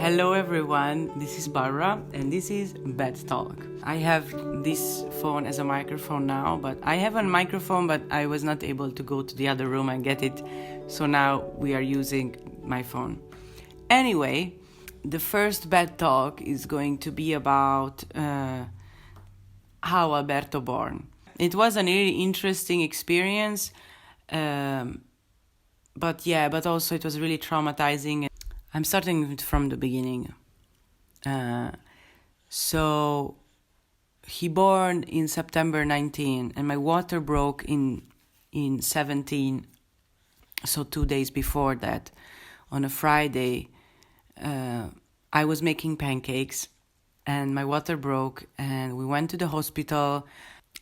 Hello everyone, this is Barbara and this is Bad Talk. I have this phone as a microphone now, but I have a microphone but I was not able to go to the other room and get it, so now we are using my phone. Anyway, the first Bad Talk is going to be about how Alberto born. It was a really interesting experience, but also it was really traumatizing. I'm starting from the beginning. So he born in September 19 and my water broke in 17. So 2 days before that, on a Friday, I was making pancakes and my water broke and we went to the hospital.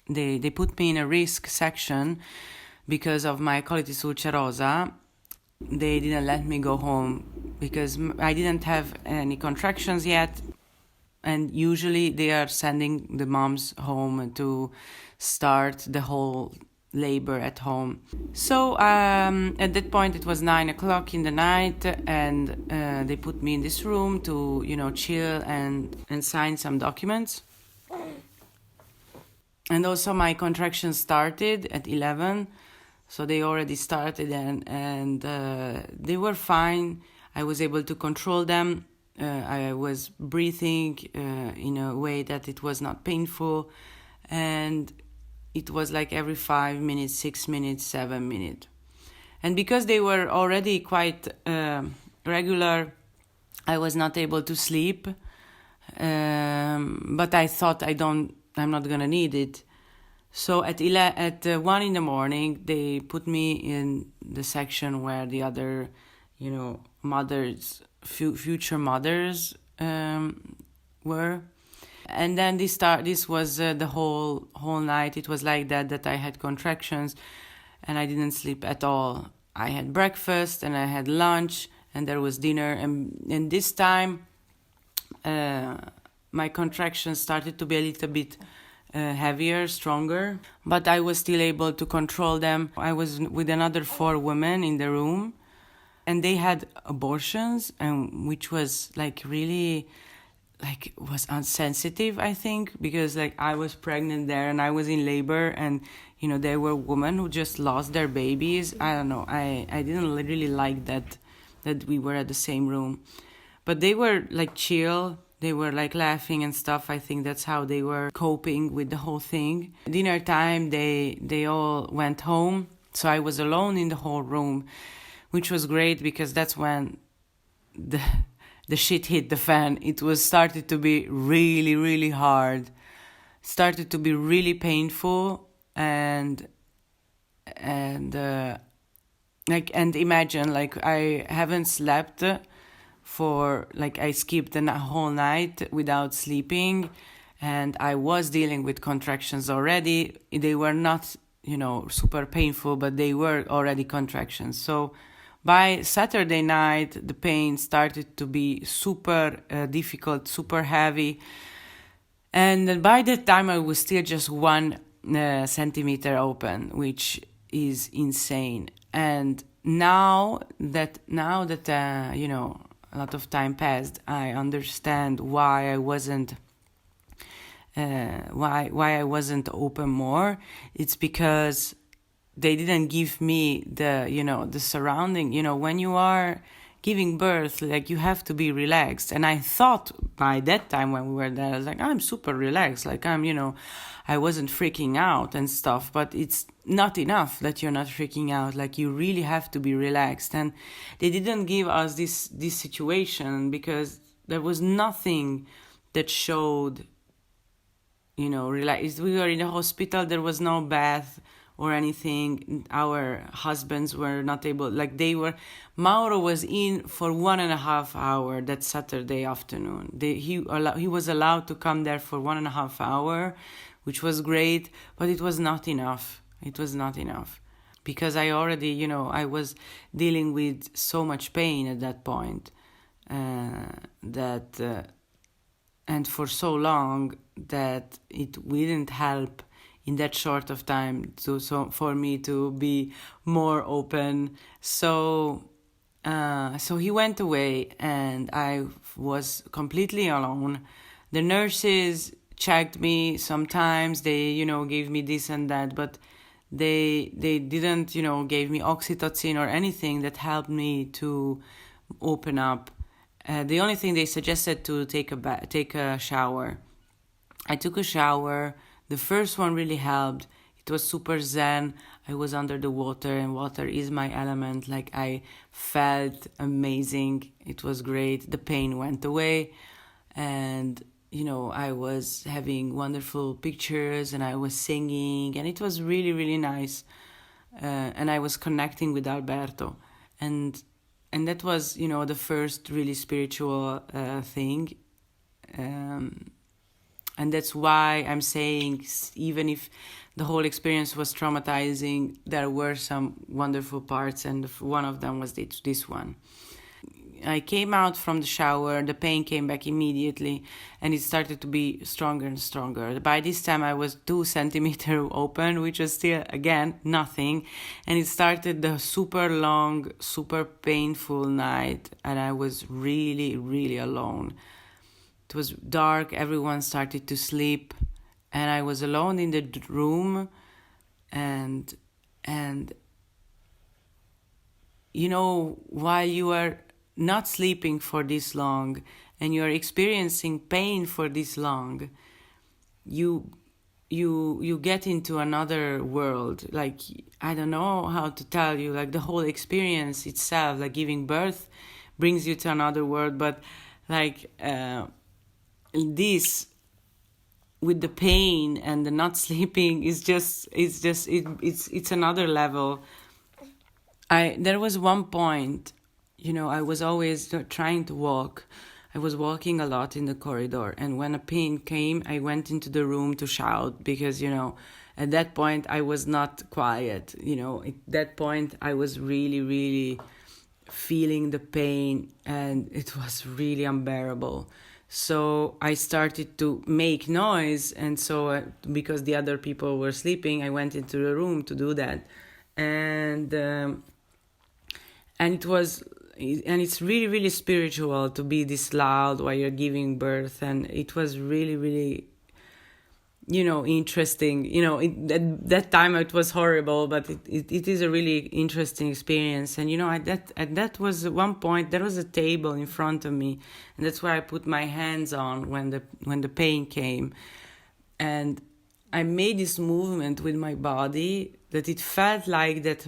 They put me in a risk section because of my colitis ulcerosa. They didn't let me go home because I didn't have any contractions yet, and usually they are sending the moms home to start the whole labor at home. So at that point it was 9 o'clock in the night, and they put me in this room to chill and sign some documents. And also my contractions started at 11. So they already started and they were fine. I was able to control them. I was breathing in a way that it was not painful. And it was like every 5 minutes, 6 minutes, 7 minutes. And because they were already quite regular, I was not able to sleep. But I thought I'm not going to need it. So at 1 in the morning, they put me in the section where the other, mothers, future mothers were. And then this was the whole night. It was like that I had contractions and I didn't sleep at all. I had breakfast and I had lunch and there was dinner. And this time, my contractions started to be a little bit heavier, stronger, but I was still able to control them. I was with another 4 women in the room, and they had abortions, and which was really was insensitive, I think, because I was pregnant there and I was in labor, and there were women who just lost their babies. I don't know. I didn't really like that we were at the same room, but they were chill. They were laughing and stuff. I think that's how they were coping with the whole thing. Dinner time, they all went home. So I was alone in the whole room, which was great because that's when the shit hit the fan. It started to be really, really hard. Started to be really painful and imagine I haven't slept for I skipped the whole night without sleeping, and I was dealing with contractions already. They were not super painful, but they were already contractions. So by Saturday night the pain started to be super difficult, super heavy, and by that time I was still just 1 centimeter open, which is insane. And now that a lot of time passed, I understand why I wasn't open more. It's because they didn't give me the surrounding. When you are giving birth, you have to be relaxed. And I thought by that time when we were there, I was I'm super relaxed. I wasn't freaking out and stuff, but it's not enough that you're not freaking out. You really have to be relaxed. And they didn't give us this situation because there was nothing that showed, relaxed. We were in a hospital. There was no bath or anything. Our husbands were not able, Mauro was in for 1.5 hours that Saturday afternoon. He was allowed to come there for 1.5 hours, which was great, but it was not enough. It was not enough because I already, I was dealing with so much pain at that point and for so long that it wouldn't help in that short of time for me to be more open. So So he went away, and I was completely alone. The nurses checked me sometimes. They, gave me this and that, but they didn't, gave me oxytocin or anything that helped me to open up. The only thing they suggested to take a shower. I took a shower. The first one really helped. It was super zen. I was under the water, and water is my element. Like, I felt amazing. It was great. The pain went away, and I was having wonderful pictures, and I was singing, and it was really, really nice. And I was connecting with Alberto, and that was the first really spiritual thing. And that's why I'm saying, even if the whole experience was traumatizing, there were some wonderful parts, and one of them was this one. I came out from the shower, the pain came back immediately, and it started to be stronger and stronger. By this time, I was 2 centimeters open, which was still, again, nothing. And it started the super long, super painful night, and I was really, really alone. It was dark, everyone started to sleep, and I was alone in the room, and while you are not sleeping for this long and you are experiencing pain for this long, you get into another world. Like, I don't know how to tell you, like, the whole experience itself, like giving birth, brings you to another world, but like this with the pain and the not sleeping it's another level. There was one point, I was always trying to walk. I was walking a lot in the corridor, and when a pain came, I went into the room to shout, because at that point I was not quiet. At that point I was really, really feeling the pain, and it was really unbearable. So I started to make noise, and so because the other people were sleeping, I went into the room to do that, and it's really, really spiritual to be this loud while you're giving birth, and it was really, really interesting. At that time it was horrible, but it is a really interesting experience. And at that was one point, there was a table in front of me, and that's where I put my hands on when the pain came, and I made this movement with my body that it felt like that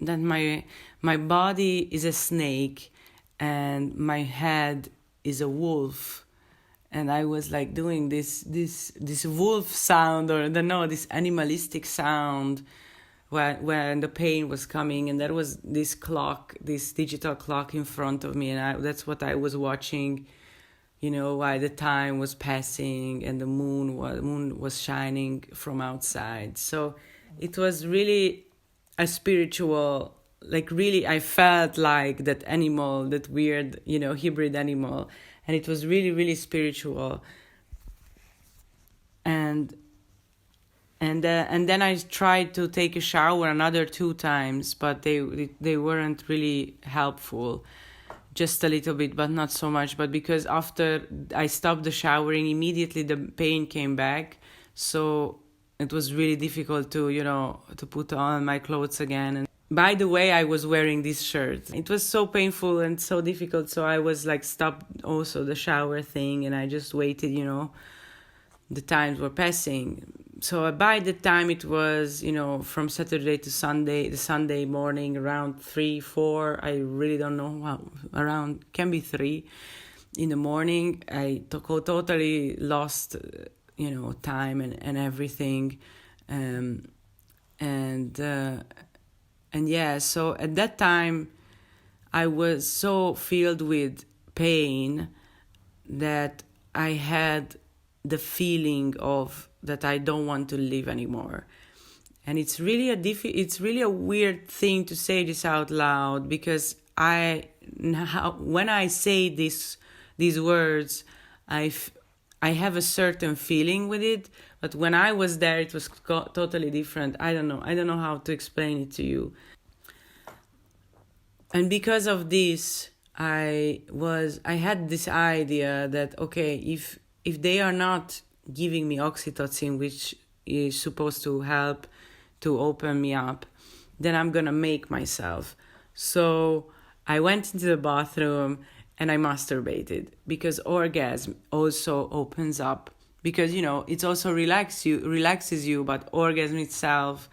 my body is a snake and my head is a wolf. And I was like doing this wolf sound, or I don't know, this animalistic sound when the pain was coming. And there was this clock, this digital clock in front of me, and that's what I was watching, while the time was passing and the moon was shining from outside. So it was really a spiritual, like, really, I felt like that animal, that weird, hybrid animal. And it was really, really spiritual. And then I tried to take a shower another 2 times, but they weren't really helpful. Just a little bit, but not so much. But because after I stopped the showering, immediately the pain came back. So it was really difficult to put on my clothes again. And by the way, I was wearing this shirt. It was so painful and so difficult, so I was like stopped also the shower thing, and I just waited, the times were passing. So by the time it was, from Saturday to Sunday, the Sunday morning, around 3, 4, I really don't know how, can be 3 in the morning, I totally lost, time and everything. And yeah, so at that time, I was so filled with pain that I had the feeling of that I don't want to live anymore. And it's really a weird thing to say this out loud, because when I say these words, I have a certain feeling with it, but when I was there, it was totally different. I don't know how to explain it to you. And because of this, I had this idea that, okay, if they are not giving me oxytocin, which is supposed to help to open me up, then I'm gonna make myself. So I went into the bathroom and I masturbated, because orgasm also opens up, because it's also relaxes you, but orgasm itself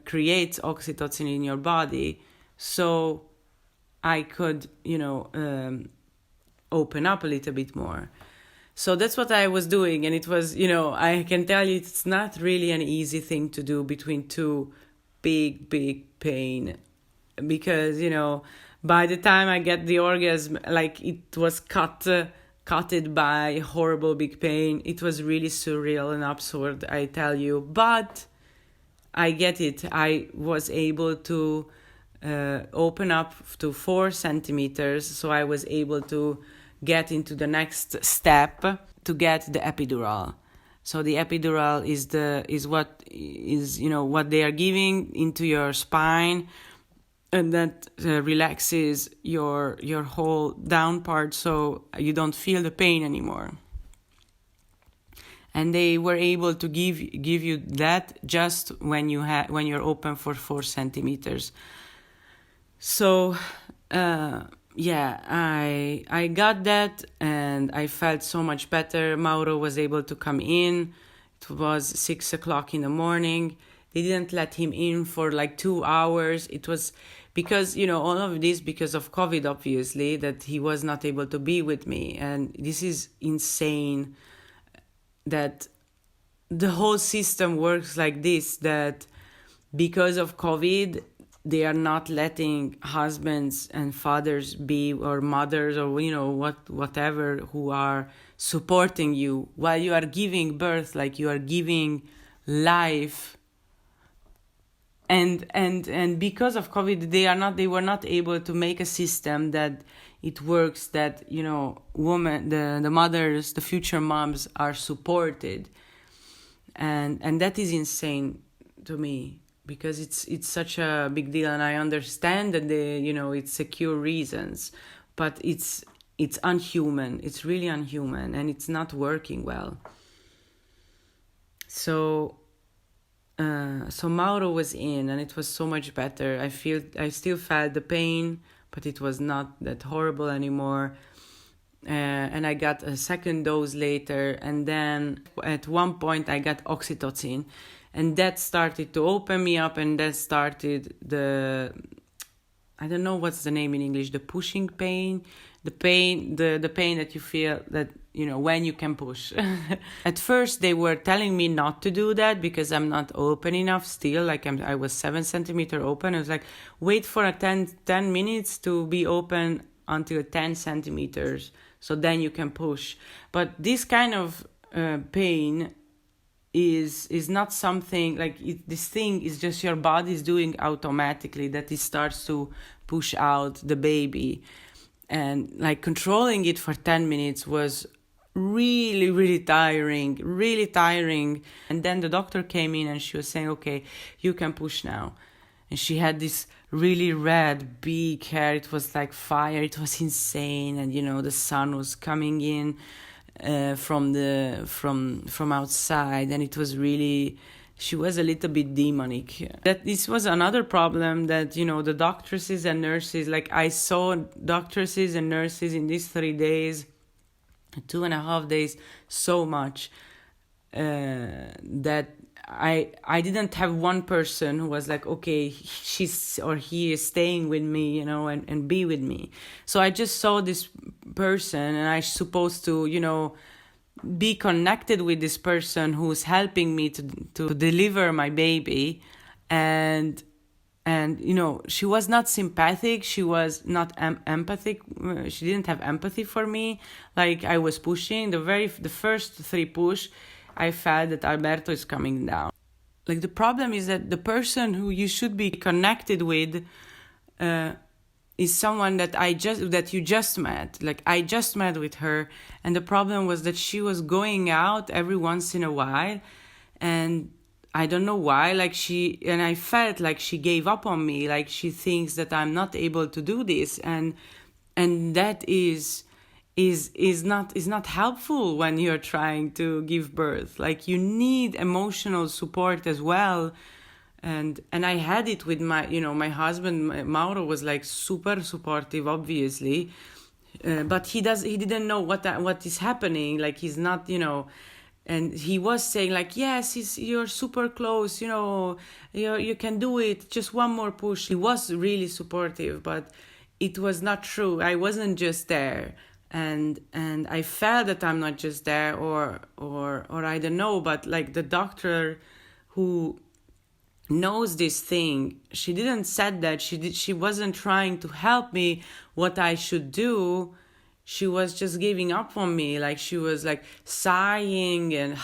creates oxytocin in your body. So I could open up a little bit more. So that's what I was doing, and it was, I can tell you, it's not really an easy thing to do between two big pain, because by the time I get the orgasm, like, it was cutted by horrible big pain. It was really surreal and absurd, I tell you, but I get it. I was able to open up to 4 centimeters, so I was able to get into the next step to get the epidural. So the epidural is what they are giving into your spine, and that relaxes your whole down part, so you don't feel the pain anymore. And they were able to give you that just when you're open for 4 centimeters. So I got that, and I felt so much better. Mauro was able to come in. It was 6 o'clock in the morning. They didn't let him in for like 2 hours. It was because, all of this because of COVID, obviously, that he was not able to be with me. And this is insane that the whole system works like this, that because of COVID, they are not letting husbands and fathers be, or mothers, or whatever, who are supporting you while you are giving birth, like you are giving life. And because of COVID, they were not able to make a system that it works, that women, the mothers, the future moms are supported, and that is insane to me, because it's such a big deal, and I understand that it's secure reasons, but it's unhuman. It's really unhuman, and it's not working well. So Mauro was in, and it was so much better. I still felt the pain, but it was not that horrible anymore. And I got a second dose later, and then at one point I got oxytocin, and that started to open me up, and that started I don't know what's the name in English, the pushing pain, the pain that you feel, that when you can push. At first they were telling me not to do that because I'm not open enough still, like I was 7 centimeter open. I was like, wait for 10 minutes to be open until 10 centimeters, so then you can push. But this kind of pain is not something like this thing is just your body is doing automatically, that it starts to push out the baby. And like controlling it for 10 minutes was really tiring. And then the doctor came in, and she was saying, okay, you can push now. And she had this really red big hair. It was like fire. It was insane. And the sun was coming in from outside, and it was really, she was a little bit demonic. That this was another problem, that the doctresses and nurses, like I saw doctresses and nurses in these 3 days, 2.5 days, so much that I didn't have one person who was like, okay, she's or he is staying with me, and be with me. So I just saw this person, and I supposed to, be connected with this person who's helping me to deliver my baby. And she was not sympathetic. She was not empathic. She didn't have empathy for me. Like I was pushing the first 3 push, I felt that Alberto is coming down. Like the problem is that the person who you should be connected with is someone that you just met. Like I just met with her, and the problem was that she was going out every once in a while, and I don't know why, like and I felt like she gave up on me, like she thinks that I'm not able to do this, and that is not helpful when you're trying to give birth. Like, you need emotional support as well. And I had it with my husband. Mauro was like super supportive, obviously, but he didn't know what is happening. Like, he's not, and he was saying like, yes, you're super close, you can do it, just one more push. He was really supportive, but it was not true. I wasn't just there, and I felt that I'm not just there, or I don't know, but like the doctor who knows this thing, she didn't said that. She wasn't trying to help me what I should do. She was just giving up on me. Like, she was like sighing and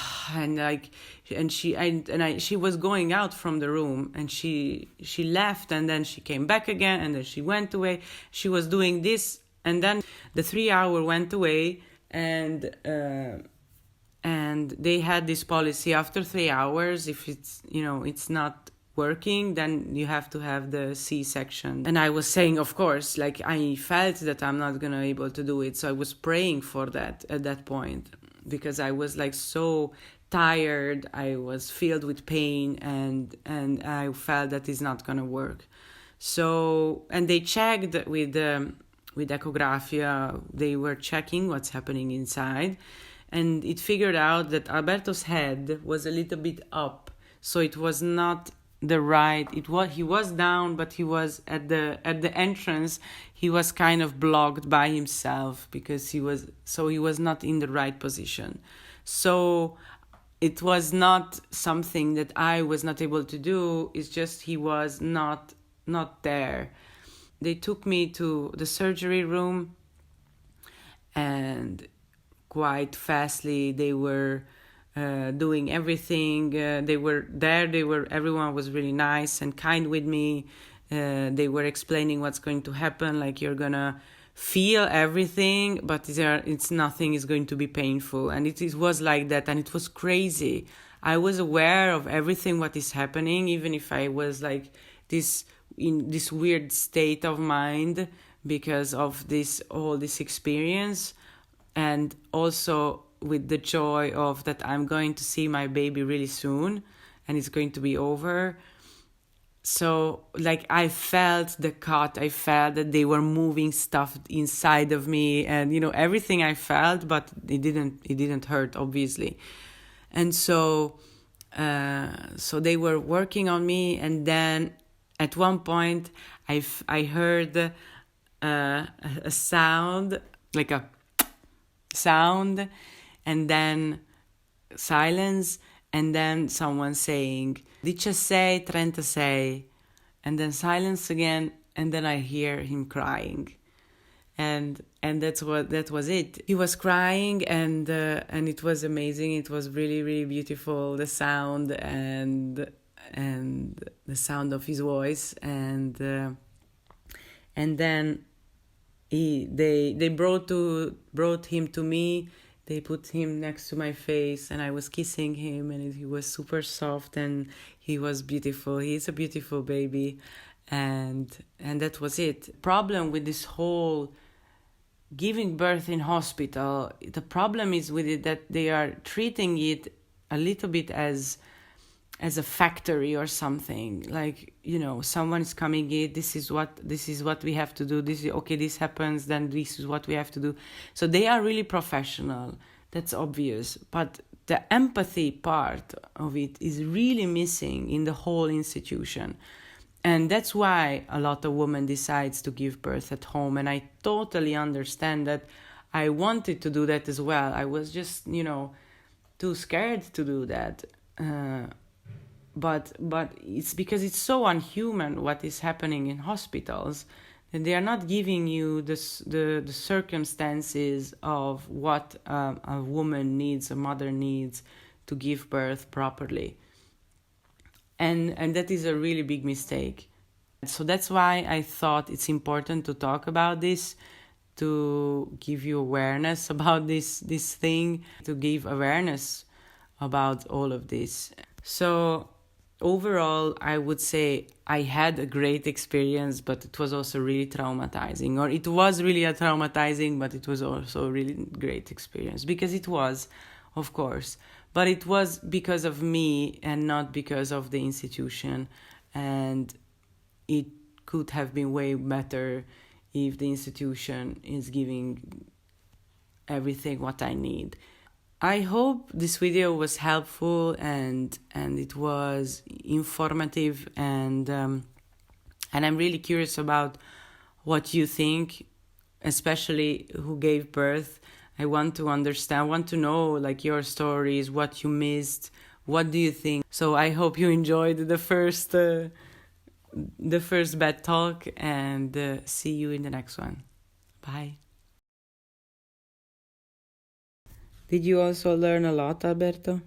like, and she was going out from the room, and she left, and then she came back again, and then she went away. She was doing this, and then the 3 hour went away, and they had this policy: after 3 hours, if it's not working, then you have to have the C-section. And I was saying, of course, like, I felt that I'm not gonna able to do it, so I was praying for that at that point, because I was like so tired, I was filled with pain, and I felt that it's not gonna work. So, and they checked with echographia, they were checking what's happening inside, and it figured out that Alberto's head was a little bit up, so it was not the right. He was down, but he was at the entrance. He was kind of blocked by himself, because he was not in the right position. So it was not something that I was not able to do. It's just he was not there. They took me to the surgery room, and quite fastly they were doing everything. They were there. Everyone was really nice and kind with me. They were explaining what's going to happen. Like, you're gonna feel everything, but nothing is going to be painful. And it was like that, and it was crazy. I was aware of everything what is happening, even if I was like in this weird state of mind because of all this experience, and also with the joy of that I'm going to see my baby really soon, and it's going to be over. So, like, I felt the cut. I felt that they were moving stuff inside of me, and everything I felt, but it didn't hurt, obviously. And so they were working on me, and then at one point I heard a sound, like a sound, and then silence, and then someone saying 16, 36, and then silence again, and then I hear him crying, and that was it. He was crying, and it was amazing. It was really, really beautiful, the sound and the sound of his voice, and then they brought him to me. They put him next to my face, and I was kissing him, and he was super soft, and he was beautiful. He's a beautiful baby, and that was it. Problem with this whole giving birth in hospital, the problem is with it that they are treating it a little bit as a factory or something. Like, someone is coming in, this is what we have to do, this happens, then this is what we have to do. So they are really professional, that's obvious, but the empathy part of it is really missing in the whole institution. And that's why a lot of women decides to give birth at home, and I totally understand that. I wanted to do that as well. I was just too scared to do that. But it's because it's so unhuman what is happening in hospitals, that they are not giving you the circumstances of what a woman needs, a mother needs to give birth properly. And that is a really big mistake. So that's why I thought it's important to talk about this, to give you awareness about this thing, to give awareness about all of this. So overall, I would say I had a great experience, but it was also really traumatizing. Or it was really a traumatizing, but it was also a really great experience. Because it was, of course. But it was because of me and not because of the institution. And it could have been way better if the institution is giving everything what I need. I hope this video was helpful and it was informative, and I'm really curious about what you think, especially who gave birth. I want to understand, I want to know like your stories, what you missed, what do you think. So I hope you enjoyed the first bed talk, and see you in the next one. Bye. Did you also learn a lot, Alberto?